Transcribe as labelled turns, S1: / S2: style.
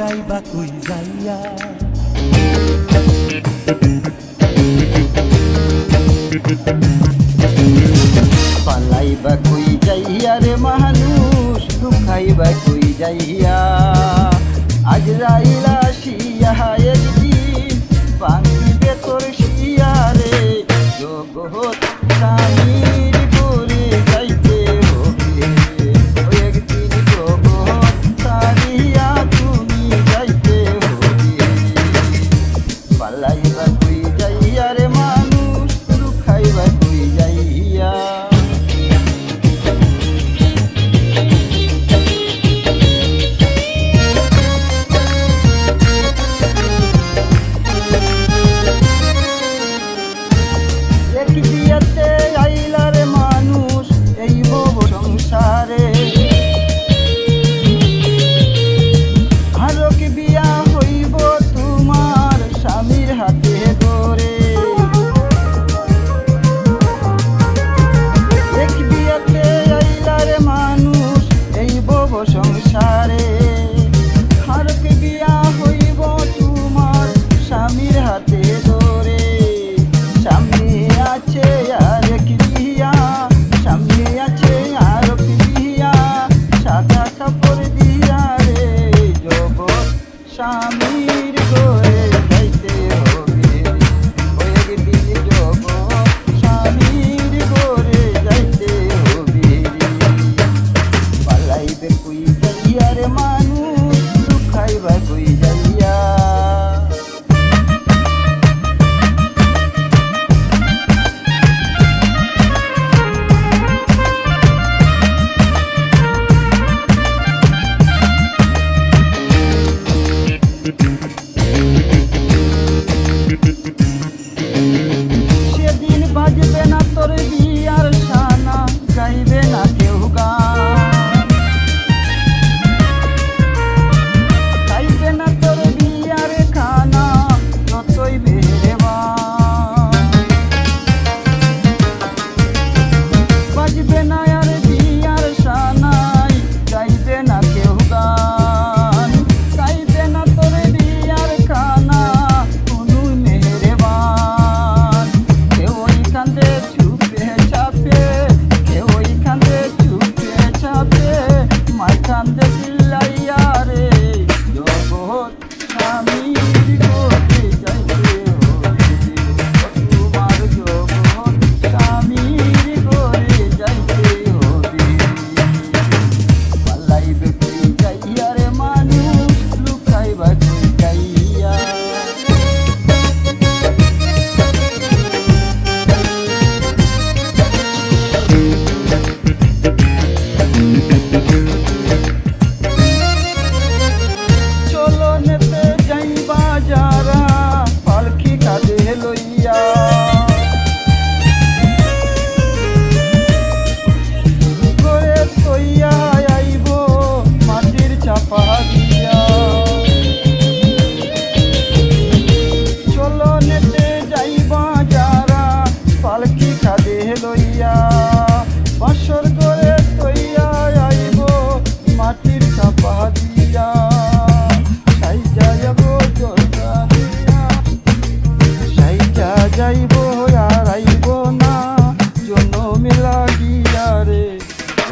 S1: লুকাইবা কই যাইয়া।
S2: পালাইবা কই যাইয়া রে মানুষ, লুকাইবা কই যাইয়া। আজরাইল আসিয়া একদিন ভাঙিবে তোর শিয়া রে, জগৎ স্বামীর করে যাইতে হবে। ওই একদিন জগৎ ছাড়িয়া তুমি যাইতে হবে। পালাইবা কই যাইয়া রে মানুষ, লুকাইবা কই যাইয়া। এক বিয়াতে আইলা রে মানুষ এই ভব সংসারে, আরো কি বিয়া হইব তোমার স্বামীর হাতে ধরে। এক বিয়াতে আইলা রে মানুষ এই ভব সংসারে, আরো কি বিয়া হইব তোমার স্বামীর হাতে ধরে। সামনে আছে আর কি বিয়া, সামনে আছে আর কি বিয়া, সাদা কাপড় দিয়া রে জগৎ স্বামীর ঘরে যাইতে হবে। ওই একদিন জগৎ স্বামীর ঘরে যাইতে হবে। পালাইবে কই যাইয়া রে মানুষ, লুকাইবা কই যাইয়া। সেদিন বাজবে না তোর বিয়ার সানা, গাইবে না কেউ গান, খাইবে না তোর বিয়ার খানা, যতই মেহেরবান। বাজবে না আর বিয়ার সানাই, গাইবে না কেউ গান, খাইবে না তোর বিয়ার খানা, কোনো মেহেরবান। কেউ ওই কান্দে চুপে চাপে, কেউ ওই কান্দে চুপে চাপে, মাই কান্দে চিল্লাইয়া রে জগৎ স্বামীর ঘরে যাইতে হবে। তোমার জগৎ স্বামীর ঘরে যাইতে হবে। পালাইবে কই যাইয়া রে মানুষ, লুকাইবা কই যাইয়া। চলো নেতে যাইবা যারা পালকি কাঁধে লইয়া, করে তৈয়া আইব মাটির চাপা দিয়া। চলো নেতে যাইবা যারা পালকি কাঁধে লইয়া, বাসর করে তৈয়া আইব মাটির চাপা দিয়া। সাইজা যাব জলদারিয়া, সাইজা যাইব আর আইব না জনমে লাগি।